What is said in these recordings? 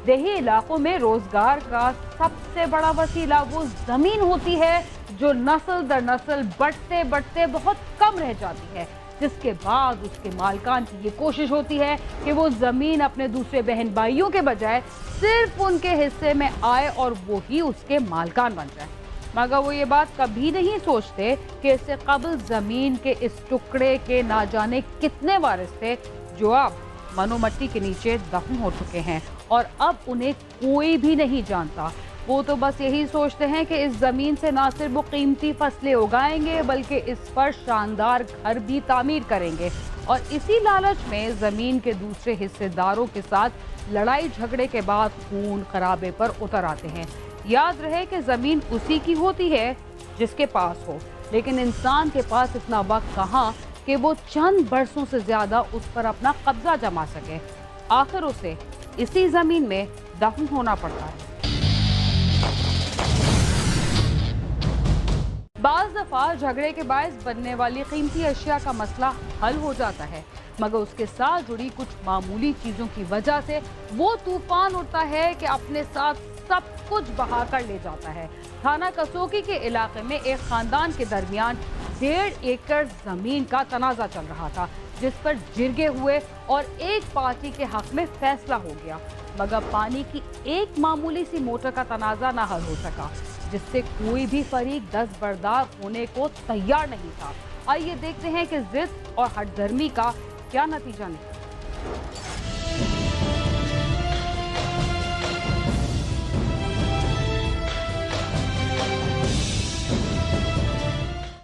देही इलाकों में रोजगार का सबसे बड़ा वसीला वो जमीन होती है जो नस्ल दर नस्ल बढ़ते बढ़ते बहुत कम रह जाती है, जिसके बाद उसके मालिकान की ये कोशिश होती है कि वो जमीन अपने दूसरे बहन भाइयों के बजाय सिर्फ उनके हिस्से में आए और वो ही उसके मालिकान बन जाए। मगर वो ये बात कभी नहीं सोचते कि इससे कबल जमीन के इस टुकड़े के ना जाने कितने वारिस थे जो अब मनो मट्टी के नीचे दफन हो चुके हैं और अब उन्हें कोई भी नहीं जानता। वो तो बस यही सोचते हैं कि इस जमीन से ना सिर्फ वो कीमती फसलें उगाएंगे बल्कि इस पर शानदार घर भी तामीर करेंगे और इसी लालच में जमीन के दूसरे हिस्सेदारों के साथ लड़ाई झगड़े के बाद खून खराबे पर उतर आते हैं। याद रहे कि जमीन उसी की होती है जिसके पास हो, लेकिन इंसान के पास इतना वक्त कहाँ कि वो चंद बरसों से ज्यादा उस पर अपना कब्जा जमा सके। आखिर उसे इसी जमीन में दफन होना पड़ता है। बाज़ दफा झगड़े के बायस बनने वाली कीमती अशिया का मसला हल हो जाता है, मगर उसके साथ जुड़ी कुछ मामूली चीजों की वजह से वो तूफान उठता है कि अपने साथ सब कुछ बहा कर ले जाता है। थाना कसोकी के इलाके में एक खानदान के दरमियान 1.5 एकड़ जमीन का तनाजा चल रहा था, जिस पर जिरगे हुए और एक पार्टी के हक में फैसला हो गया, मगर पानी की एक मामूली सी मोटर का तनाजा न हल हो सका, जिससे कोई भी फरीक दस्तबरदार होने को तैयार नहीं था। आइए देखते हैं कि जिद और हठधर्मी का क्या नतीजा निकला।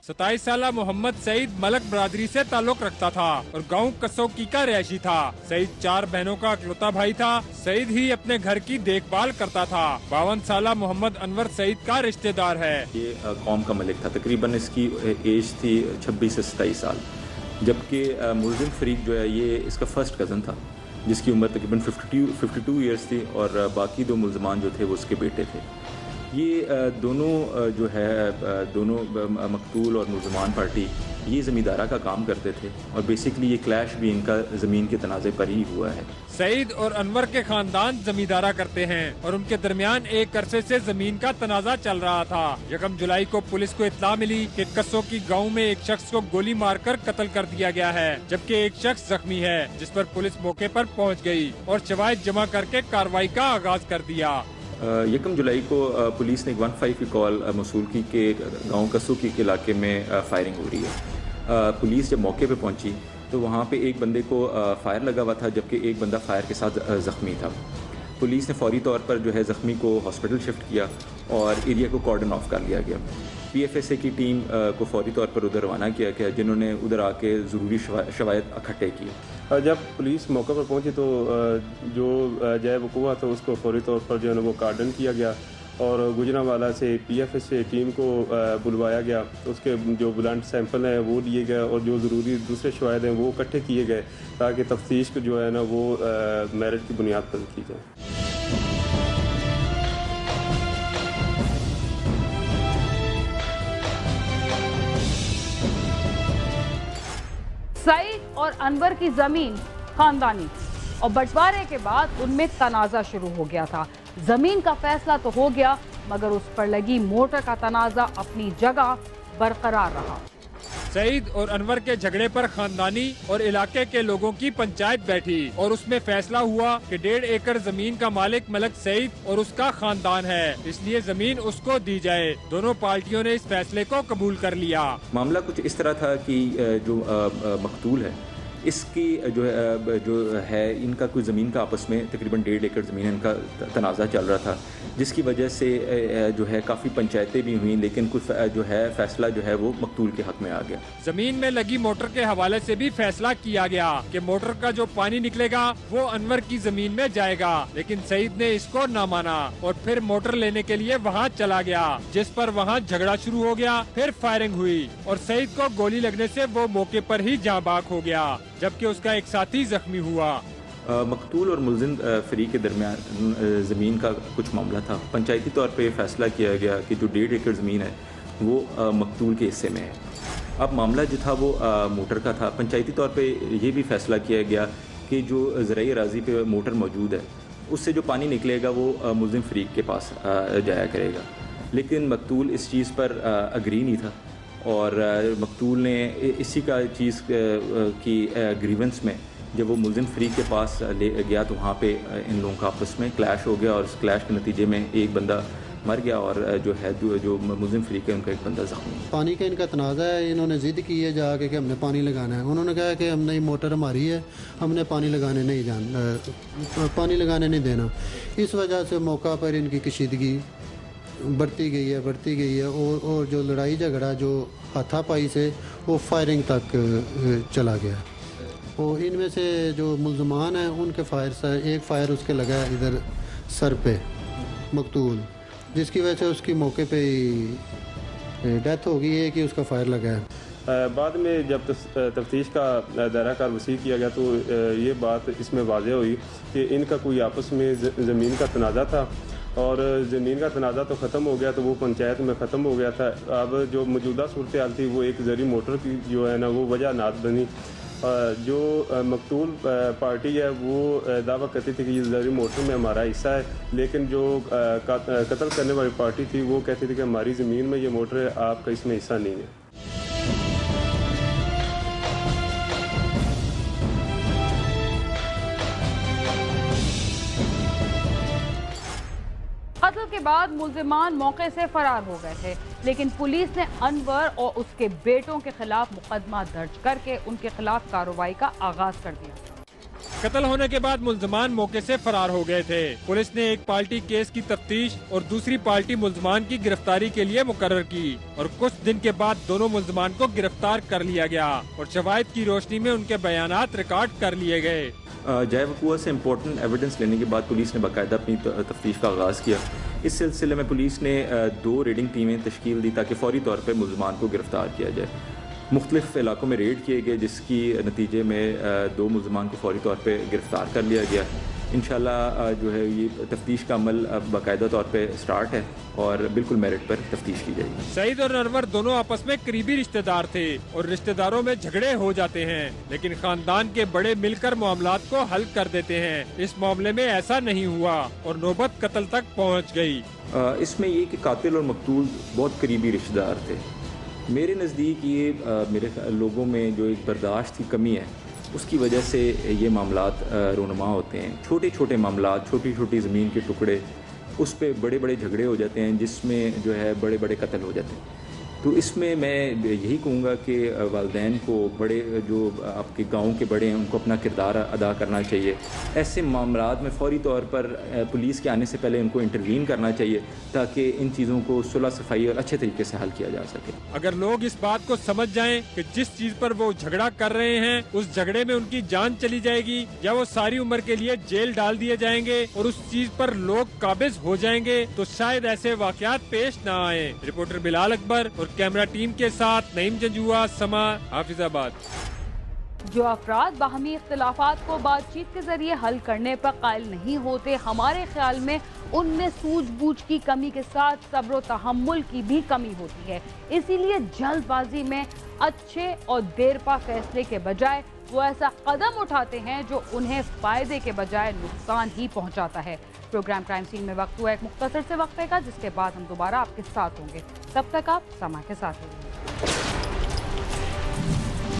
27 साला मोहम्मद सईद मलक बरादरी से ताल्लुक रखता था और गांव कसौकी का रहायशी था। सईद 4 बहनों का इकलौता भाई था। सईद ही अपने घर की देखभाल करता था। 52 साला मोहम्मद अनवर सईद का रिश्तेदार है। ये कौम का मलिक था। तकरीबन इसकी एज थी 26 से 27 साल, जबकि मुलजिम फरीक जो है ये इसका फर्स्ट कज़न था, जिसकी उम्र तकरीबन 52 ईयर्स थी और बाकी 2 मुलजमान जो थे वो उसके बेटे थे। ये दोनों जो है दोनों मकतूल और मुलजमान पार्टी ये ज़मींदारा का काम करते थे और बेसिकली ये क्लैश भी इनका ज़मीन के तनाज़े पर ही हुआ है। सईद और अनवर के खानदान जमींदारा करते हैं और उनके दरमियान एक अरसे से जमीन का तनाजा चल रहा था। 1 जुलाई को पुलिस को इत्तला मिली कि कसौकी गांव में एक शख्स को गोली मारकर कत्ल कर दिया गया है, जबकि एक शख्स जख्मी है, जिस पर पुलिस मौके पर पहुंच गई और शवाहिद जमा करके कार्रवाई का आगाज कर दिया। 1 जुलाई को पुलिस ने 15 की कॉल मसूल की के गांव कसौकी के इलाके में फायरिंग हो रही है। पुलिस जब मौके पे पहुंची तो वहां पे एक बंदे को फायर लगा हुआ था, जबकि एक बंदा फायर के साथ ज़ख्मी था। पुलिस ने फौरी तौर पर जो है ज़ख्मी को हॉस्पिटल शिफ्ट किया और एरिया को कॉर्डन ऑफ कर लिया गया। PFSA की टीम को फौरी तौर पर उधर रवाना किया गया, जिन्होंने उधर आके ज़रूरी शवायद इकट्ठे किए। जब पुलिस मौके पर पहुंची तो जो जय वकूआ था उसको फौरी तौर पर जो है वो कार्डन किया गया और गुजरांवाला से PFSA टीम को बुलवाया गया। उसके जो ब्लड सैंपल हैं वो लिए गए और जो ज़रूरी दूसरे शवायद हैं वो इकट्ठे किए गए ताकि तफ्तीश जो है ना वो मेरिट की बुनियाद पर की जाए। सईद और अनवर की जमीन खानदानी और बंटवारे के बाद उनमें तनाजा शुरू हो गया था। जमीन का फैसला तो हो गया, मगर उस पर लगी मोटर का तनाजा अपनी जगह बरकरार रहा। सईद और अनवर के झगड़े पर खानदानी और इलाके के लोगों की पंचायत बैठी और उसमें फैसला हुआ कि 1.5 एकड़ जमीन का मालिक मलक सईद और उसका खानदान है, इसलिए जमीन उसको दी जाए। दोनों पार्टियों ने इस फैसले को कबूल कर लिया। मामला कुछ इस तरह था कि जो मकतूल है इसकी जो है इनका कोई ज़मीन का आपस में तकरीबन 1.5 एकड़ ज़मीन इनका तनाज़ा चल रहा था, जिसकी वजह से जो है काफ़ी पंचायतें भी हुई, लेकिन कुछ जो है फैसला जो है वो मकतूल के हक में आ गया। जमीन में लगी मोटर के हवाले से भी फैसला किया गया कि मोटर का जो पानी निकलेगा वो अनवर की जमीन में जाएगा, लेकिन सईद ने इसको न माना और फिर मोटर लेने के लिए वहाँ चला गया, जिस पर वहाँ झगड़ा शुरू हो गया। फिर फायरिंग हुई और सईद को गोली लगने से वो मौके पर ही जाँ बाक हो गया, जबकि उसका एक साथी जख्मी हुआ। मकतूल और मुलजिम फरीक के दरमियान ज़मीन का कुछ मामला था। पंचायती तौर पे फैसला किया गया कि जो 1.5 एकड़ ज़मीन है वो मकतूल के हिस्से में है। अब मामला जो था वो मोटर का था। पंचायती तौर पे ये भी फैसला किया गया कि जो ज़राई अराज़ी पे मोटर मौजूद है उससे जो पानी निकलेगा वो मुल्ज़िम फ़रीक के पास जाया करेगा। लेकिन मकतूल इस चीज़ पर अग्री नहीं था और मकतूल ने इसी का चीज़ की ग्रीवेंस में जब वो मुल्ज़िम फ़रीक के पास ले गया तो वहाँ पे इन लोगों का आपस में क्लैश हो गया और उस क्लैश के नतीजे में एक बंदा मर गया और जो मुल्ज़िम फ़रीक है उनका एक बंदा ज़ख्मी। पानी का इनका तनाज़ा है, इन्होंने ज़िद की है जाके कि हमने पानी लगाना है। उन्होंने कहा कि हमने ये मोटर हमारी है, हमने पानी लगाने नहीं देना। इस वजह से मौका पर इनकी कशीदगी बढ़ती गई है और जो लड़ाई झगड़ा जो हाथापाई से वो फायरिंग तक चला गया। और इनमें से जो मुल्ज़मान हैं उनके फायर से एक फायर उसके लगा है इधर सर पे मकतूल, जिसकी वजह से उसकी मौके पे ही डेथ हो गई है कि उसका फायर लगा है। बाद में जब तफ्तीश का दायरा कार वसी किया गया तो ये बात इसमें वाज़ेह हुई कि इनका कोई आपस में ज़मीन का तनाज़ा था और ज़मीन का तनाज़ा तो ख़त्म हो गया, तो वो पंचायत में ख़त्म हो गया था। अब जो मौजूदा सूरत हाल थी वो एक ज़री मोटर की जो है ना वो वजह नात बनी। जो मकतूल पार्टी है वो दावा करती थी कि ये ज़री मोटर में हमारा हिस्सा है, लेकिन जो कत्ल करने वाली पार्टी थी वो कहती थी कि हमारी ज़मीन में ये मोटर है, आपका इसमें हिस्सा नहीं है। कत्ल के बाद मुल्जिमान मौके से फरार हो गए थे, लेकिन पुलिस ने अनवर और उसके बेटों के खिलाफ मुकदमा दर्ज करके उनके खिलाफ कार्रवाई का आगाज कर दिया। कत्ल होने के बाद मुल्जमान मौके से फरार हो गए थे। पुलिस ने एक पार्टी केस की तफ्तीश और दूसरी पार्टी मुल्जमान की गिरफ्तारी के लिए मुकर्रर की और कुछ दिन के बाद दोनों मुल्जमान को गिरफ्तार कर लिया गया और शवाहिद की रोशनी में उनके बयानात रिकॉर्ड कर लिए गए। जाए वक़ूआ से इम्पोर्टेंट एविडेंस लेने के बाद पुलिस ने बाकायदा अपनी तफ्तीश का आगाज़ किया। इस सिलसिले में पुलिस ने 2 रेडिंग टीमें तश्कील दी ताकि फौरी तौर पर मुल्ज़मान को गिरफ्तार किया जाए। मुख्तलिफ इलाकों में रेड किए गए जिसकी नतीजे में 2 मुल्ज़मान को फौरी तौर पर गिरफ्तार कर लिया गया। इंशाल्लाह जो है ये तफ्तीश का अमल अब बाकायदा तौर पे स्टार्ट है और बिल्कुल मेरिट पर तफ्तीश की जाएगी। सईद और अनवर दोनों आपस में करीबी रिश्तेदार थे और रिश्तेदारों में झगड़े हो जाते हैं, लेकिन खानदान के बड़े मिलकर मामलात को हल कर देते हैं। इस मामले में ऐसा नहीं हुआ और नौबत कत्ल तक पहुंच गई। इसमें ये कि कातिल और मकतूल बहुत करीबी रिश्तेदार थे। मेरे नज़दीक ये मेरे लोगों में जो एक बर्दाश्त की कमी है उसकी वजह से ये मामलात रोनमा होते हैं। छोटे छोटे मामलात, छोटी छोटी ज़मीन के टुकड़े, उस पे बड़े बड़े झगड़े हो जाते हैं जिसमें जो है बड़े बड़े कत्ल हो जाते हैं। तो इसमें मैं यही कहूँगा कि वालिदैन को बड़े जो आपके गांव के बड़े हैं उनको अपना किरदार अदा करना चाहिए। ऐसे मामलात में फ़ौरी तौर पर पुलिस के आने से पहले उनको इंटरवीन करना चाहिए ताकि इन चीज़ों को सुलह सफाई और अच्छे तरीके से हल किया जा सके। अगर लोग इस बात को समझ जाएं कि जिस चीज पर वो झगड़ा कर रहे हैं उस झगड़े में उनकी जान चली जाएगी या वो सारी उम्र के लिए जेल डाल दिए जाएंगे और उस चीज पर लोग काबिज हो जाएंगे तो शायद ऐसे वाकयात पेश न आए। रिपोर्टर बिलाल अकबर और कैमरा टीम के साथ नईम जंजुआ, समा, हाफिजाबाद। जो अफराद बाहमी इख्तिलाफात को बातचीत के जरिए हल करने पर कायल नहीं होते, हमारे ख्याल में उनमें सूझबूझ की कमी के साथ सब्र व तहम्मुल की भी कमी होती है। इसीलिए जल्दबाजी में अच्छे और देरपा फैसले के बजाय वो ऐसा कदम उठाते हैं जो उन्हें फायदे के बजाय नुकसान ही पहुंचाता है। प्रोग्राम क्राइम सीन में वक्त हुआ एक मुख्तसर से वक्फे का, जिसके बाद हम दोबारा आपके साथ होंगे। तब तक आप समा के साथ रहिए।